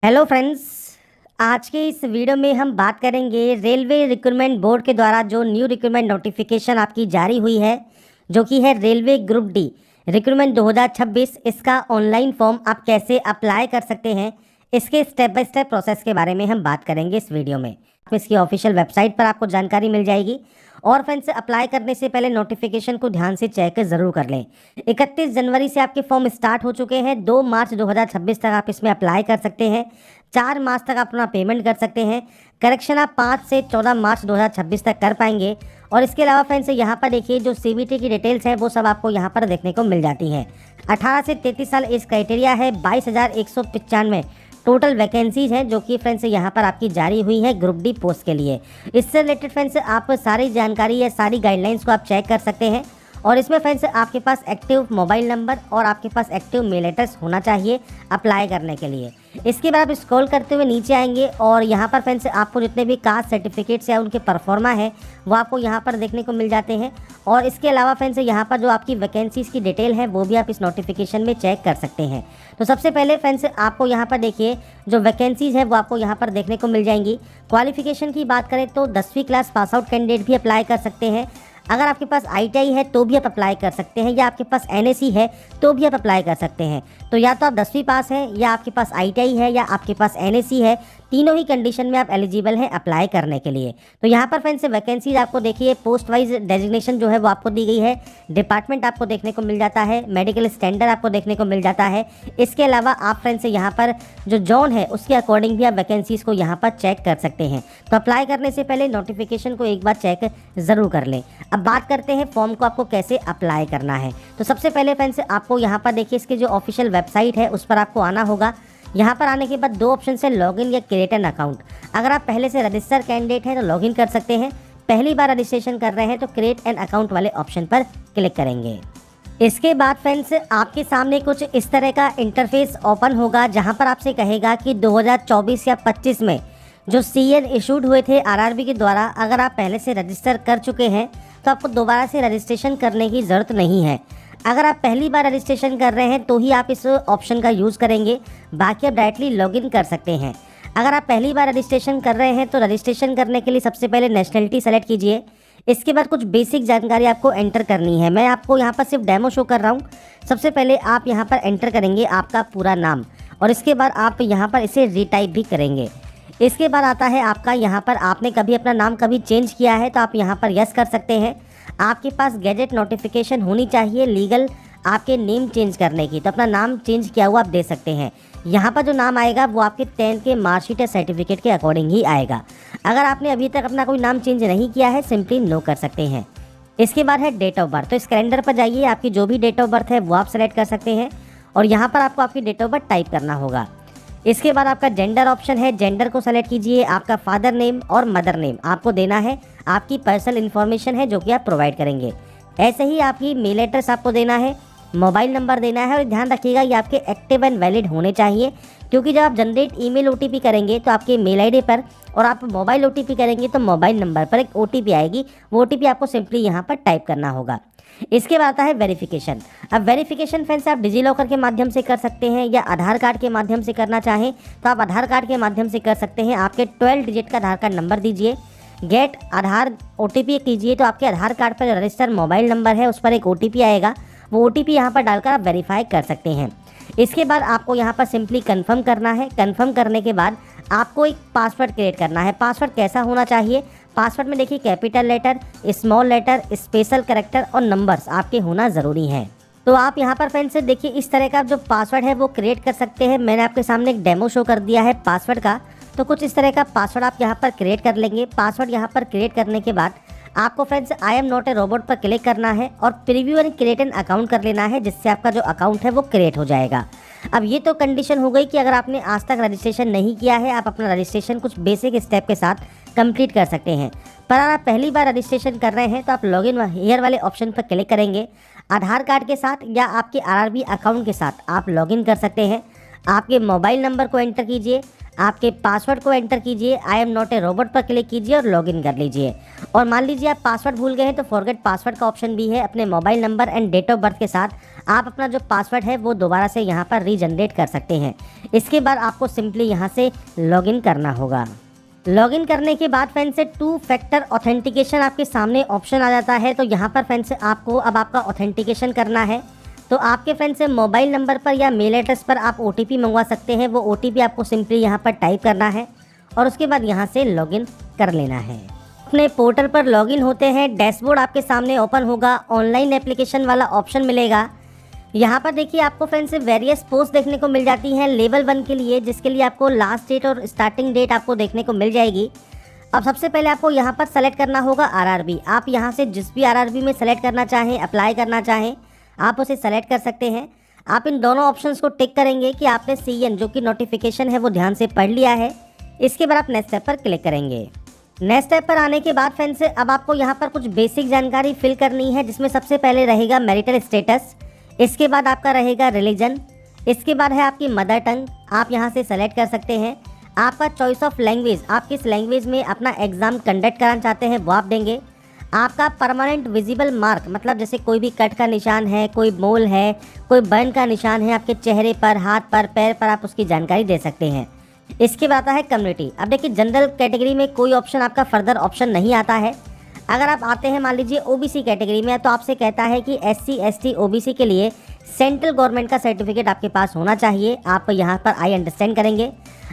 Hello friends. आज के इस वीडियो में हम बात करेंगे रेलवे रिक्रूटमेंट बोर्ड के द्वारा जो न्यू रिक्रूटमेंट नोटिफिकेशन आपकी जारी हुई है, जो कि है रेलवे ग्रुप डी रिक्रूटमेंट 2026। इसका ऑनलाइन फॉर्म आप कैसे अप्लाई कर सकते हैं, इसके स्टेप बाय स्टेप प्रोसेस के बारे में हम बात करेंगे इस वीडियो में। इसकी ऑफिशियल वेबसाइट पर आपको जानकारी मिल जाएगी। और फ्रेंड्स, अप्लाई करने से पहले नोटिफिकेशन को ध्यान से चेक ज़रूर कर लें। 31 जनवरी से आपके फॉर्म स्टार्ट हो चुके हैं। 2 मार्च 2026 तक आप इसमें अप्लाई कर सकते हैं। 4 मार्च तक आप अपना पेमेंट कर सकते हैं। करेक्शन आप 5 से 14 मार्च 2026 तक कर पाएंगे। और इसके अलावा फ्रेंड्स, यहाँ पर देखिए जो CBT की डिटेल्स हैं वो सब आपको यहाँ पर देखने को मिल जाती हैं। 18 से 33 साल एज क्राइटेरिया है। 22,195 टोटल वैकेंसीज हैं, जो कि फ्रेंड्स यहाँ पर आपकी जारी हुई है ग्रुप डी पोस्ट के लिए। इससे रिलेटेड फ्रेंड्स आप सारी जानकारी या सारी गाइडलाइंस को आप चेक कर सकते हैं। और इसमें फ्रेंड्स आपके पास एक्टिव मोबाइल नंबर और आपके पास एक्टिव मेल एड्रेस होना चाहिए अप्लाई करने के लिए। इसके बाद आप स्क्रॉल करते हुए नीचे आएंगे और यहाँ पर फ्रेंड्स आपको जितने भी कास्ट सर्टिफिकेट्स या उनके परफॉर्मा है वो आपको यहाँ पर देखने को मिल जाते हैं। और इसके अलावा फ्रेंड्स यहाँ पर जो आपकी वैकेंसीज़ की डिटेल है वो भी आप इस नोटिफिकेशन में चेक कर सकते हैं। तो सबसे पहले फ्रेंड्स आपको यहाँ पर देखिए जो वैकेंसीज़ है वो आपको यहाँ पर देखने को मिल जाएंगी। क्वालिफिकेशन की बात करें तो 10वीं क्लास पास आउट कैंडिडेट भी अप्लाई कर सकते हैं। अगर आपके पास ITI है तो भी आप अप्लाई कर सकते हैं, या आपके पास NSE है तो भी आप अप्लाई कर सकते हैं। तो या तो आप 10वीं पास हैं, या आपके पास ITI है, या आपके पास NSE है। तीनों ही कंडीशन में आप एलिजिबल हैं अप्लाई करने के लिए। तो यहाँ पर फ्रेंड्स वैकेंसीज आपको देखिए पोस्ट वाइज डेजिग्नेशन जो है वो आपको दी गई है। डिपार्टमेंट आपको देखने को मिल जाता है। मेडिकल स्टैंडर्ड आपको देखने को मिल जाता है। इसके अलावा आप फ्रेंड्स यहाँ पर जो जोन है उसके अकॉर्डिंग भी आप वैकेंसीज को यहाँ पर चेक कर सकते हैं। तो अप्लाई करने से पहले नोटिफिकेशन को एक बार चेक ज़रूर कर लें। अब बात करते हैं फॉर्म को आपको कैसे अप्लाई करना है। तो सबसे पहले फ्रेंड्स आपको यहाँ पर देखिए इसकी जो ऑफिशियल वेबसाइट है उस पर आपको आना होगा। यहाँ पर आने के बाद 2 ऑप्शन है, लॉगिन या क्रिएट एन अकाउंट। अगर आप पहले से रजिस्टर कैंडिडेट हैं तो लॉगिन कर सकते हैं। पहली बार रजिस्ट्रेशन कर रहे हैं तो क्रिएट एन अकाउंट वाले ऑप्शन पर क्लिक करेंगे। इसके बाद फ्रेंड्स आपके सामने कुछ इस तरह का इंटरफेस ओपन होगा, जहाँ पर आपसे कहेगा कि 2024 या 25 में जो CN इशूड हुए थे RRB के द्वारा, अगर आप पहले से रजिस्टर कर चुके हैं तो आपको दोबारा से रजिस्ट्रेशन करने की ज़रूरत नहीं है। अगर आप पहली बार रजिस्ट्रेशन कर रहे हैं तो ही आप इस ऑप्शन का यूज़ करेंगे, बाकी आप डायरेक्टली लॉगिन कर सकते हैं। अगर आप पहली बार रजिस्ट्रेशन कर रहे हैं तो रजिस्ट्रेशन करने के लिए सबसे पहले नेशनलिटी सेलेक्ट कीजिए। इसके बाद कुछ बेसिक जानकारी आपको एंटर करनी है। मैं आपको यहाँ पर सिर्फ डेमो शो कर रहा हूँ। सबसे पहले आप यहाँ पर एंटर करेंगे आपका पूरा नाम, और इसके बाद आप यहाँ पर इसे रीटाइप भी करेंगे। इसके बाद आता है आपका यहाँ पर आपने कभी अपना नाम कभी चेंज किया है तो आप यहाँ पर यस कर सकते हैं। आपके पास गैजेट नोटिफिकेशन होनी चाहिए लीगल आपके नेम चेंज करने की, तो अपना नाम चेंज किया हुआ आप दे सकते हैं। यहाँ पर जो नाम आएगा वो आपके 10th के मार्कशीट या सर्टिफिकेट के अकॉर्डिंग ही आएगा। अगर आपने अभी तक अपना कोई नाम चेंज नहीं किया है सिंपली नो कर सकते हैं। इसके बाद है डेट ऑफ बर्थ। तो इस कैलेंडर पर जाइए, आपकी जो भी डेट ऑफ बर्थ है वो आप सेलेक्ट कर सकते हैं और यहाँ पर आपको आपकी डेट ऑफ बर्थ टाइप करना होगा। इसके बाद आपका जेंडर ऑप्शन है, जेंडर को सेलेक्ट कीजिए। आपका फादर नेम और मदर नेम आपको देना है। आपकी पर्सनल इन्फॉर्मेशन है जो कि आप प्रोवाइड करेंगे। ऐसे ही आपकी मेल एड्रेस आपको देना है, मोबाइल नंबर देना है। और ध्यान रखिएगा ये आपके एक्टिव एंड वैलिड होने चाहिए, क्योंकि जब आप जनरेट ईमेल OTP करेंगे तो आपके मेल ID पर, और आप मोबाइल OTP करेंगे तो मोबाइल नंबर पर एक OTP आएगी। वो OTP आपको सिंपली यहाँ पर टाइप करना होगा। इसके बाद आता है वेरिफिकेशन। अब वेरिफिकेशन फ्रेंड्स आप डिजीलॉकर के माध्यम से कर सकते हैं, या आधार कार्ड के माध्यम से करना चाहें तो आप आधार कार्ड के माध्यम से कर सकते हैं। आपके 12 डिजिट का आधार कार्ड नंबर दीजिए, गेट आधार OTP कीजिए, तो आपके आधार कार्ड पर रजिस्टर मोबाइल नंबर है उस पर एक OTP आएगा। वो OTP यहाँ पर डालकर आप वेरीफाई कर सकते हैं। इसके बाद आपको यहाँ पर सिंपली कंफर्म करना है। कंफर्म करने के बाद आपको एक पासवर्ड क्रिएट करना है। पासवर्ड कैसा होना चाहिए? पासवर्ड में देखिए capital letter, small letter, special character और नंबर्स आपके होना ज़रूरी है। तो आप यहाँ पर फ्रेंड्स देखिए इस तरह का जो पासवर्ड है वो क्रिएट कर सकते हैं। मैंने आपके सामने एक डेमो शो कर दिया है पासवर्ड का। तो कुछ इस तरह का पासवर्ड आप यहाँ पर क्रिएट कर लेंगे। पासवर्ड यहाँ पर क्रिएट करने के बाद आपको friends I am not a robot पर क्लिक करना है और preview and create an account कर लेना है, जिससे आपका जो अकाउंट है वो क्रिएट हो जाएगा। अब ये तो कंडीशन हो गई कि अगर आपने आज तक रजिस्ट्रेशन नहीं किया है, आप अपना रजिस्ट्रेशन कुछ बेसिक स्टेप के साथ कंप्लीट कर सकते हैं। पर अगर आप पहली बार रजिस्ट्रेशन कर रहे हैं तो आप लॉगिन हियर वाले ऑप्शन पर क्लिक करेंगे। आधार कार्ड के साथ या आपके RRB अकाउंट के साथ आप लॉगिन कर सकते हैं। आपके मोबाइल नंबर को एंटर कीजिए, आपके पासवर्ड को एंटर कीजिए, I am not a robot पर क्लिक कीजिए और लॉगिन कर लीजिए। और मान लीजिए आप पासवर्ड भूल गए हैं तो फॉरगेट पासवर्ड का ऑप्शन भी है। अपने mobile number and date of birth के साथ आप अपना जो पासवर्ड है वो दोबारा से यहाँ पर रीजनरेट कर सकते हैं। इसके बाद आपको सिंपली यहाँ से लॉगिन करना होगा। लॉगिन करने के बाद फ्रेंड्स से 2 फैक्टर ऑथेंटिकेशन आपके सामने ऑप्शन आ जाता है। तो यहाँ पर फ्रेंड्स से आपको अब आपका ऑथेंटिकेशन करना है। तो आपके फ्रेंड से मोबाइल नंबर पर या मेल एड्रेस पर आप OTP मंगवा सकते हैं। वो OTP आपको सिंपली यहाँ पर टाइप करना है और उसके बाद यहाँ से लॉगिन कर लेना है। अपने पोर्टल पर लॉगिन होते हैं, डैशबोर्ड आपके सामने ओपन होगा, ऑनलाइन एप्लीकेशन वाला ऑप्शन मिलेगा। यहाँ पर देखिए आपको फ्रेंड्स से वेरियस पोस्ट देखने को मिल जाती हैं लेवल 1 के लिए, जिसके लिए आपको लास्ट डेट और स्टार्टिंग डेट आपको देखने को मिल जाएगी। अब सबसे पहले आपको यहाँ पर सेलेक्ट करना होगा RRB। आप यहाँ से जिस भी RRB में सेलेक्ट करना चाहें, अप्लाई करना चाहें, आप उसे सेलेक्ट कर सकते हैं। आप इन दोनों ऑप्शंस को टिक करेंगे कि आपने CN जो कि नोटिफिकेशन है वो ध्यान से पढ़ लिया है। इसके बाद आप नेक्स्ट स्टेप पर क्लिक करेंगे। नेक्स्ट स्टेप पर आने के बाद फ्रेंड्स से अब आपको यहाँ पर कुछ बेसिक जानकारी फिल करनी है, जिसमें सबसे पहले रहेगा मैरिटल स्टेटस, इसके बाद आपका रहेगा रिलीजन, इसके बाद है आपकी मदर टंग, आप यहाँ से सेलेक्ट कर सकते हैं। आपका चॉइस ऑफ लैंग्वेज, आप किस लैंग्वेज में अपना एग्ज़ाम कंडक्ट कराना चाहते हैं वो आप देंगे। आपका परमानेंट विजिबल मार्क, मतलब जैसे कोई भी कट का निशान है, कोई मोल है, कोई बर्न का निशान है आपके चेहरे पर, हाथ पर, पैर पर, आप उसकी जानकारी दे सकते हैं। इसके बाद आता है कम्युनिटी। अब देखिए जनरल कैटेगरी में कोई ऑप्शन आपका फर्दर ऑप्शन नहीं आता है। अगर आप आते हैं मान लीजिए OBC कैटेगरी में, तो आपसे कहता है कि SC ST OBC के लिए सेंट्रल गवर्नमेंट का सर्टिफिकेट आपके पास होना चाहिए। आप यहाँ पर आई अंडरस्टैंड करेंगे।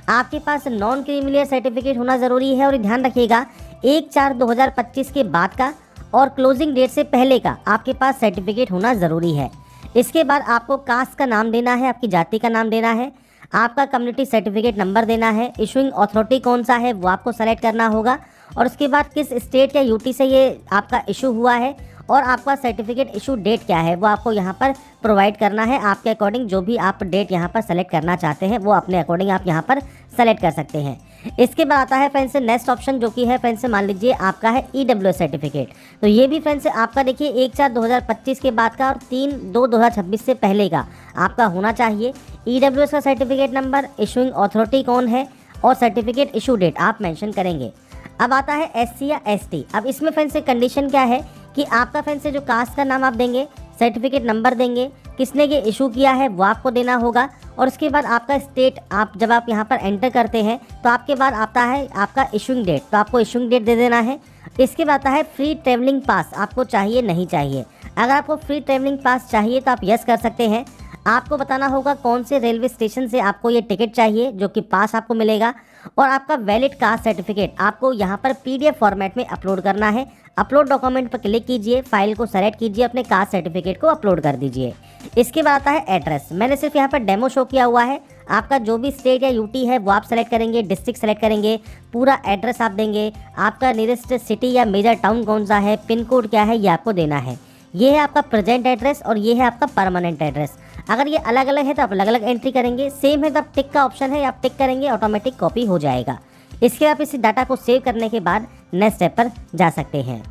आपके पास नॉन क्रीमिलियर सर्टिफिकेट होना ज़रूरी है और ध्यान रखिएगा 1/4/2025 के बाद का और क्लोजिंग डेट से पहले का आपके पास सर्टिफिकेट होना ज़रूरी है। इसके बाद आपको कास्ट का नाम देना है, आपकी जाति का नाम देना है, आपका कम्युनिटी सर्टिफिकेट नंबर देना है, इशूइंग अथॉरिटी कौन सा है वो आपको सेलेक्ट करना होगा और उसके बाद किस स्टेट या UT से ये आपका इशू हुआ है और आपका सर्टिफिकेट इशू डेट क्या है वो आपको यहाँ पर प्रोवाइड करना है। आपके अकॉर्डिंग जो भी आप डेट यहाँ पर सेलेक्ट करना चाहते हैं वो अपने अकॉर्डिंग आप यहाँ पर सेलेक्ट कर सकते हैं। इसके बाद आता है फ्रेंड्स नेक्स्ट ऑप्शन, जो कि है फ्रेंड्स मान लीजिए आपका है EWS सर्टिफिकेट। तो ये भी फ्रेंड्स आपका देखिए 1/4/2025 के बाद का और 3/2/2026 से पहले का आपका होना चाहिए। EWS का सर्टिफिकेट नंबर, इशूइंग अथॉरिटी कौन है और सर्टिफिकेट इशू डेट आप मेंशन करेंगे। अब आता है SC या ST। अब इसमें फ्रेंड्स से कंडीशन क्या है कि आपका फ्रेंड्स से जो कास्ट का नाम आप देंगे, सर्टिफिकेट नंबर देंगे, किसने ये इशू किया है वो आपको देना होगा और उसके बाद आपका स्टेट, आप जब आप यहाँ पर एंटर करते हैं तो आपके बाद आता है आपका इशूइंग डेट, तो आपको इशूइंग डेट दे देना है। इसके बाद आता है फ्री ट्रेवलिंग पास, आपको चाहिए नहीं चाहिए। अगर आपको फ्री ट्रेवलिंग पास चाहिए तो आप यस कर सकते हैं। आपको बताना होगा कौन से रेलवे स्टेशन से आपको ये टिकट चाहिए जो कि पास आपको मिलेगा और आपका वैलिड कास्ट सर्टिफिकेट आपको यहाँ पर PDF फॉर्मेट में अपलोड करना है। अपलोड डॉक्यूमेंट पर क्लिक कीजिए, फाइल को सेलेक्ट कीजिए, अपने कास्ट सर्टिफिकेट को अपलोड कर दीजिए। इसके बाद आता है एड्रेस। मैंने सिर्फ यहाँ पर डेमो शो किया हुआ है। आपका जो भी स्टेट या UT है वो आप सेलेक्ट करेंगे, डिस्ट्रिक्ट सेलेक्ट करेंगे, पूरा एड्रेस आप देंगे, आपका नियरेस्ट सिटी या मेजर टाउन कौन सा है, पिन कोड क्या है ये आपको देना है। ये है आपका प्रेजेंट एड्रेस और ये है आपका परमानेंट एड्रेस। अगर ये अलग अलग है तो आप अलग अलग एंट्री करेंगे, सेम है तो आप टिक का ऑप्शन है, आप टिक करेंगे ऑटोमेटिक कॉपी हो जाएगा। इसके आप इस डाटा को सेव करने के बाद नेक्स्ट स्टेप पर जा सकते हैं।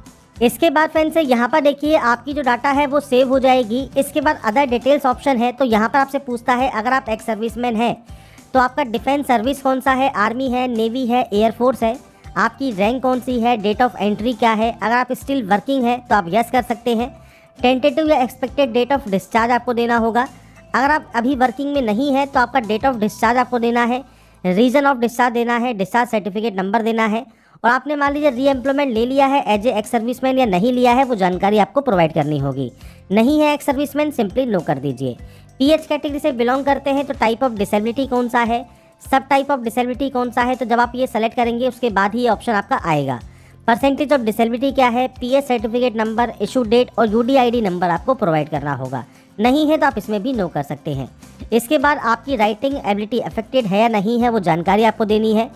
इसके बाद फ्रेंड्स यहाँ पर देखिए आपकी जो डाटा है वो सेव हो जाएगी। इसके बाद अदर डिटेल्स ऑप्शन है, तो यहाँ पर आपसे पूछता है अगर आप एक्स सर्विसमैन हैं तो आपका डिफेंस सर्विस कौन सा है, आर्मी है, नेवी है, एयरफोर्स है, आपकी रैंक कौन सी है, डेट ऑफ एंट्री क्या है। अगर आप स्टिल वर्किंग है तो आप यस कर सकते हैं। टेंटेटिव या एक्सपेक्टेड डेट ऑफ डिस्चार्ज आपको देना होगा। अगर आप अभी वर्किंग में नहीं है तो आपका डेट ऑफ डिस्चार्ज आपको देना है, रीज़न ऑफ डिस्चार्ज देना है, डिस्चार्ज सर्टिफिकेट नंबर देना है और आपने मान लीजिए री एम्प्लॉयमेंट ले लिया है एज ए एक्स सर्विसमैन या नहीं लिया है वो जानकारी आपको प्रोवाइड करनी होगी। नहीं है एक्स सर्विसमैन, सिंपली नो कर दीजिए। PH कैटेगरी से बिलोंग करते हैं तो टाइप ऑफ डिसेबिलिटी कौन सा है, सब टाइप ऑफ डिसेबिलिटी कौन सा है, तो जब आप ये सेलेक्ट करेंगे उसके बाद ही ये ऑप्शन आपका आएगा। परसेंटेज ऑफ डिसेबिलिटी क्या है, PH certificate number, issue date और UDID नंबर आपको प्रोवाइड करना होगा। नहीं है तो आप इसमें भी नो कर सकते हैं। इसके बाद आपकी राइटिंग एबिलिटी अफेक्टेड है या नहीं है वो जानकारी आपको देनी है।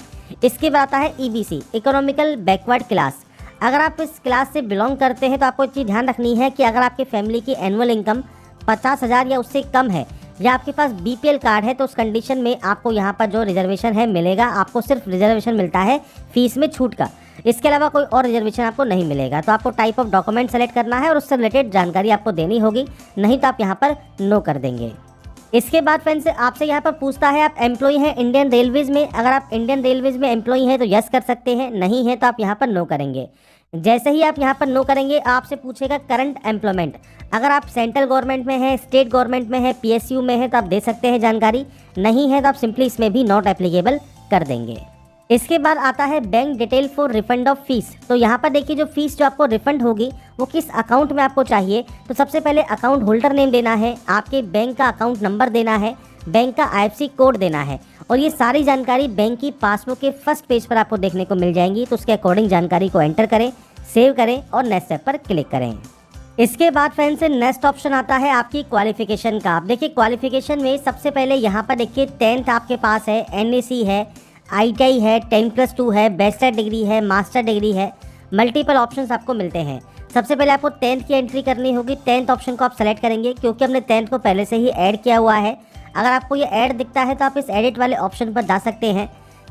इसके बाद आता है EBC, इकोनॉमिकल बैकवर्ड क्लास। अगर आप इस क्लास से बिलोंग करते हैं तो आपको एक चीज़ ध्यान रखनी है कि अगर आपकी फैमिली की एनुअल इनकम 50,000 या उससे कम है या आपके पास BPL कार्ड है तो उस कंडीशन में आपको यहाँ पर जो रिजर्वेशन है मिलेगा। आपको सिर्फ रिजर्वेशन मिलता है फीस में छूट का, इसके अलावा कोई और रिजर्वेशन आपको नहीं मिलेगा। तो आपको टाइप ऑफ डॉक्यूमेंट सेलेक्ट करना है और उससे रिलेटेड जानकारी आपको देनी होगी, नहीं तो आप यहाँ पर नो कर देंगे। इसके बाद फ्रेंड्स आपसे यहाँ पर पूछता है आप एम्प्लॉय हैं इंडियन रेलवेज़ में। अगर आप इंडियन रेलवेज़ में एम्प्लॉय हैं तो यस कर सकते हैं, नहीं है तो आप यहाँ पर नो करेंगे। जैसे ही आप यहाँ पर नो करेंगे आपसे पूछेगा करंट एम्प्लॉयमेंट। अगर आप सेंट्रल गवर्नमेंट में है, स्टेट गवर्नमेंट में है, PSU में है तो आप दे सकते हैं जानकारी, नहीं है तो आप सिंपली इसमें भी नॉट एप्लीकेबल कर देंगे। इसके बाद आता है bank detail for refund of fees. तो यहाँ पर देखिए जो फीस जो आपको रिफंड होगी वो किस अकाउंट में आपको चाहिए। तो सबसे पहले अकाउंट होल्डर नेम देना है, आपके बैंक का अकाउंट नंबर देना है, बैंक का IFSC कोड देना है और ये सारी जानकारी बैंक की पासबुक के फर्स्ट पेज पर आपको देखने को मिल जाएंगी। तो उसके अकॉर्डिंग जानकारी को एंटर करें, सेव करें और नेक्स्ट स्टेप पर क्लिक करें। इसके बाद फ्रेंड्स नेक्स्ट ऑप्शन आता है आपकी क्वालिफिकेशन का। आप देखिए क्वालिफिकेशन में सबसे पहले यहाँ पर देखिए 10th आपके पास है, NAC है, ITI है, 10+2 है, बैचलर डिग्री है, मास्टर डिग्री है, मल्टीपल ऑप्शंस आपको मिलते हैं। सबसे पहले आपको 10th की एंट्री करनी होगी। 10th ऑप्शन को आप सेलेक्ट करेंगे क्योंकि हमने 10th को पहले से ही ऐड किया हुआ है। अगर आपको ये ऐड दिखता है तो आप इस एडिट वाले ऑप्शन पर जा सकते हैं।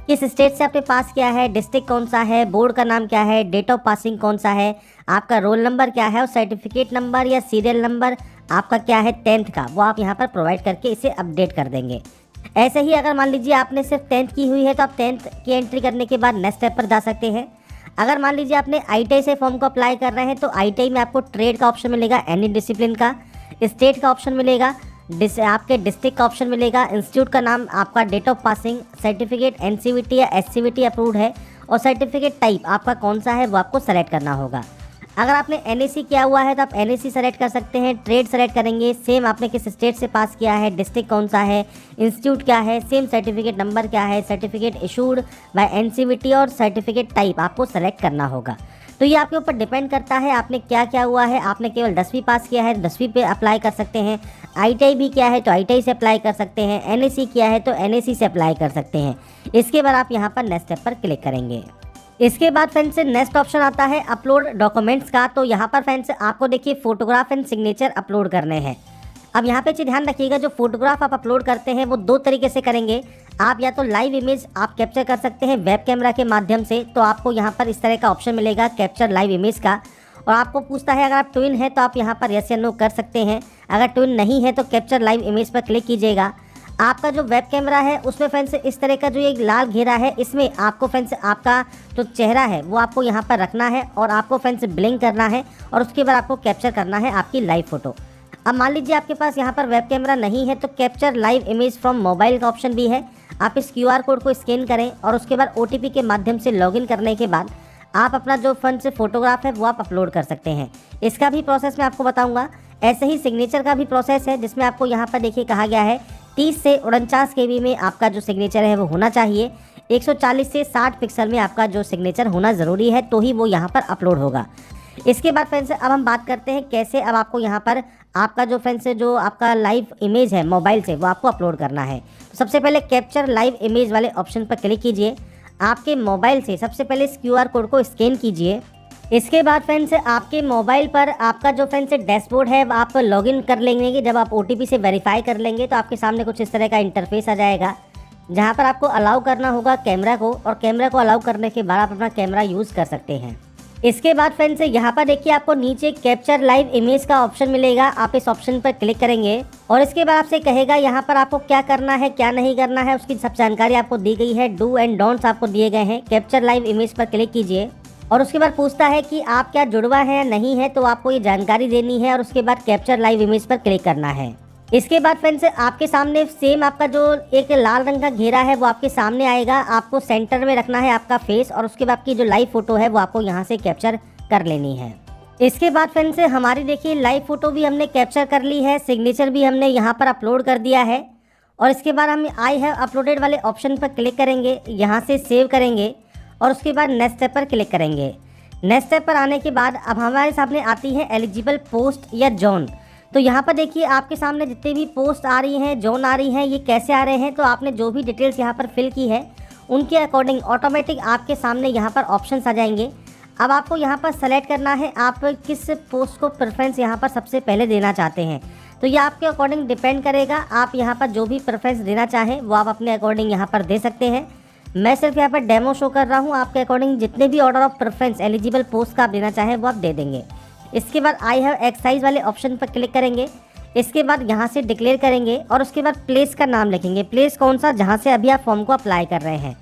किस स्टेट से आपने पास किया है, डिस्ट्रिक्ट कौन सा है, बोर्ड का नाम क्या है, डेट ऑफ पासिंग कौन सा है, आपका रोल नंबर क्या है और सर्टिफिकेट नंबर या सीरियल नंबर आपका क्या है 10th का, वो आप यहाँ पर प्रोवाइड करके इसे अपडेट कर देंगे। ऐसे ही अगर मान लीजिए आपने सिर्फ 10th की हुई है तो आप 10th की एंट्री करने के बाद नेक्स्ट स्टेप पर जा सकते हैं। अगर मान लीजिए आपने ITI से फॉर्म को अप्लाई कर रहे हैं तो ITI में आपको ट्रेड का ऑप्शन मिलेगा, एनी डिसिप्लिन का, स्टेट का ऑप्शन मिलेगा, आपके डिस्ट्रिक्ट का ऑप्शन मिलेगा, इंस्टीट्यूट का नाम, आपका date of passing, certificate NCVT या SCVT अप्रूव्ड है और सर्टिफिकेट टाइप आपका कौन सा है वो आपको सेलेक्ट करना होगा। अगर आपने NAC किया हुआ है तो आप NAC सेलेक्ट कर सकते हैं, ट्रेड सेलेक्ट करेंगे, सेम आपने किस स्टेट से पास किया है, डिस्ट्रिक्ट कौन सा है, इंस्टीट्यूट क्या है, सेम सर्टिफिकेट नंबर क्या है, सर्टिफिकेट इशूड बाय NCVT और सर्टिफिकेट टाइप आपको सेलेक्ट करना होगा। तो ये आपके ऊपर डिपेंड करता है आपने क्या क्या हुआ है। आपने केवल 10वीं पास किया है 10वीं पे अप्लाई कर सकते हैं, ITI भी किया है तो ITI से अप्लाई कर सकते हैं, NAC किया है तो NAC से अप्लाई कर सकते हैं। इसके बाद आप यहाँ पर नेक्स्ट स्टेप पर क्लिक करेंगे। इसके बाद फ्रेंड्स से नेक्स्ट ऑप्शन आता है अपलोड डॉक्यूमेंट्स का। तो यहाँ पर फ्रेंड्स आपको देखिए फोटोग्राफ एंड सिग्नेचर अपलोड करने हैं। अब यहाँ पे ध्यान रखिएगा जो फोटोग्राफ आप अपलोड करते हैं वो 2 तरीके से करेंगे। आप या तो लाइव इमेज आप कैप्चर कर सकते हैं वेब कैमरा के माध्यम से, तो आपको यहाँ पर इस तरह का ऑप्शन मिलेगा कैप्चर लाइव इमेज का। और आपको पूछता है अगर आप ट्विन है तो आप यहाँ पर यस या नो कर सकते हैं। अगर ट्विन नहीं है तो कैप्चर लाइव इमेज पर क्लिक कीजिएगा। आपका जो वेब कैमरा है उसमें फ्रेंड्स इस तरह का जो एक लाल घेरा है इसमें आपको फ्रेंड्स आपका जो चेहरा है वो आपको यहाँ पर रखना है और आपको फ्रेंड्स ब्लिंक करना है और उसके बाद आपको कैप्चर करना है आपकी लाइव फ़ोटो। अब मान लीजिए आपके पास यहाँ पर वेब कैमरा नहीं है तो capture live image from mobile का ऑप्शन भी है। आप इस QR कोड को स्कैन करें और उसके बाद OTP के माध्यम से लॉगिन करने के बाद आप अपना जो फ्रंट से फोटोग्राफ है वो आप अपलोड कर सकते हैं। इसका भी प्रोसेस मैं आपको बताऊँगा। ऐसे ही सिग्नेचर का भी प्रोसेस है जिसमें आपको यहाँ पर देखिए कहा गया है 30 से 49 KB में आपका जो सिग्नेचर है वो होना चाहिए। 140 से 60 पिक्सल में आपका जो सिग्नेचर होना ज़रूरी है तो ही वो यहाँ पर अपलोड होगा। इसके बाद फ्रेंड्स अब हम बात करते हैं कैसे अब आपको यहाँ पर आपका जो फ्रेंड्स जो आपका लाइव इमेज है मोबाइल से वो आपको अपलोड करना है। तो सबसे पहले कैप्चर लाइव इमेज वाले ऑप्शन पर क्लिक कीजिए। आपके मोबाइल से सबसे पहले इस QR कोड को स्कैन कीजिए। इसके बाद फ्रेंड्स आपके मोबाइल पर आपका जो फ्रेंड्स डैशबोर्ड है आप लॉगिन कर लेंगे कि जब आप OTP से वेरीफाई कर लेंगे तो आपके सामने कुछ इस तरह का इंटरफेस आ जाएगा जहां पर आपको अलाउ करना होगा कैमरा को और कैमरा को अलाउ करने के बाद आप अपना कैमरा यूज़ कर सकते हैं। इसके बाद फ्रेंड्स यहाँ पर देखिए आपको नीचे कैप्चर लाइव इमेज का ऑप्शन मिलेगा। आप इस ऑप्शन पर क्लिक करेंगे और इसके बाद आपसे कहेगा यहाँ पर आपको क्या करना है क्या नहीं करना है, उसकी सब जानकारी आपको दी गई है। डू एंड डोंट्स आपको दिए गए हैं। कैप्चर लाइव इमेज पर क्लिक कीजिए और उसके बाद पूछता है कि आप क्या जुड़वा है या नहीं है, तो आपको ये जानकारी देनी है और उसके बाद कैप्चर लाइव इमेज पर क्लिक करना है। इसके बाद फ्रेंड्स आपके सामने सेम आपका जो एक लाल रंग का घेरा है वो आपके सामने आएगा। आपको सेंटर में रखना है आपका फेस और उसके बाद आपकी जो लाइव फोटो है वो आपको यहाँ से कैप्चर कर लेनी है। इसके बाद फ्रेंड्स हमारी देखिए लाइव फोटो भी हमने कैप्चर कर ली है, सिग्नेचर भी हमने यहाँ पर अपलोड कर दिया है और इसके बाद हम आई हैव अपलोडेड वाले ऑप्शन पर क्लिक करेंगे, यहाँ से सेव करेंगे और उसके बाद नेक्स्ट स्टेप पर क्लिक करेंगे। नेक्स्ट स्टेप पर आने के बाद अब हमारे सामने आती है एलिजिबल पोस्ट या जोन। तो यहाँ पर देखिए आपके सामने जितनी भी पोस्ट आ रही हैं, जोन आ रही हैं, ये कैसे आ रहे हैं, तो आपने जो भी डिटेल्स यहाँ पर फिल की है उनके अकॉर्डिंग ऑटोमेटिक आपके सामने यहाँ पर ऑप्शंस आ जाएंगे। अब आपको यहाँ पर सेलेक्ट करना है आप किस पोस्ट को प्रेफरेंस यहाँ पर सबसे पहले देना चाहते हैं। तो ये आपके अकॉर्डिंग डिपेंड करेगा। आप यहाँ पर जो भी प्रेफरेंस देना चाहें वो आप अपने अकॉर्डिंग यहाँ पर दे सकते हैं। मैं सिर्फ यहाँ पर डेमो शो कर रहा हूँ। आपके अकॉर्डिंग जितने भी order of preference eligible post का आप देना चाहें वो आप दे देंगे। इसके बाद आई हैव एक्सरसाइज वाले ऑप्शन पर क्लिक करेंगे। इसके बाद यहाँ से डिक्लेयर करेंगे और उसके बाद प्लेस का नाम लिखेंगे। प्लेस कौन सा, जहाँ से अभी आप फॉर्म को अप्लाई कर रहे हैं।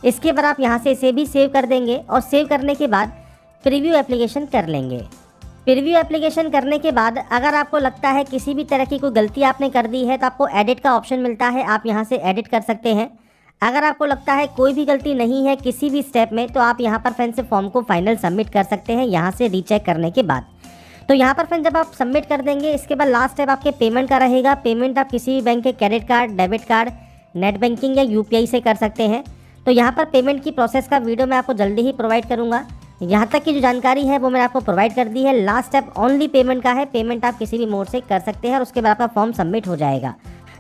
इसके बाद आप यहाँ से इसे भी सेव कर देंगे और सेव करने के बाद प्रीव्यू एप्लीकेशन कर लेंगे। प्रीव्यू एप्लीकेशन करने के बाद अगर आपको लगता है किसी भी तरह की कोई गलती आपने कर दी है तो आपको एडिट का ऑप्शन मिलता है, आप यहाँ से एडिट कर सकते हैं। अगर आपको लगता है कोई भी गलती नहीं है किसी भी स्टेप में तो आप यहाँ पर फ्रेंड्स से फॉर्म को फाइनल सबमिट कर सकते हैं यहाँ से रीचेक करने के बाद। तो यहाँ पर फ्रेंड्स जब आप सबमिट कर देंगे इसके बाद लास्ट स्टेप आपके पेमेंट का रहेगा। पेमेंट आप किसी भी बैंक के credit card, debit card, net banking या यूपीआई से कर सकते हैं। तो यहाँ पर पेमेंट की प्रोसेस का वीडियो मैं आपको जल्दी ही प्रोवाइड करूँगा। यहाँ तक की जो जानकारी है वो मैंने आपको प्रोवाइड कर दी है। लास्ट स्टेप ओनली पेमेंट का है, पेमेंट आप किसी भी मोड से कर सकते हैं और उसके बाद आपका फॉर्म सबमिट हो जाएगा।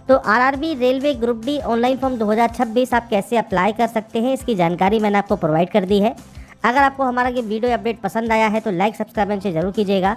तो RRB railway group D online form 2026 आप कैसे अप्लाई कर सकते हैं इसकी जानकारी मैंने आपको प्रोवाइड कर दी है। अगर आपको हमारा ये वीडियो अपडेट पसंद आया है तो लाइक, सब्सक्राइब से जरूर कीजिएगा।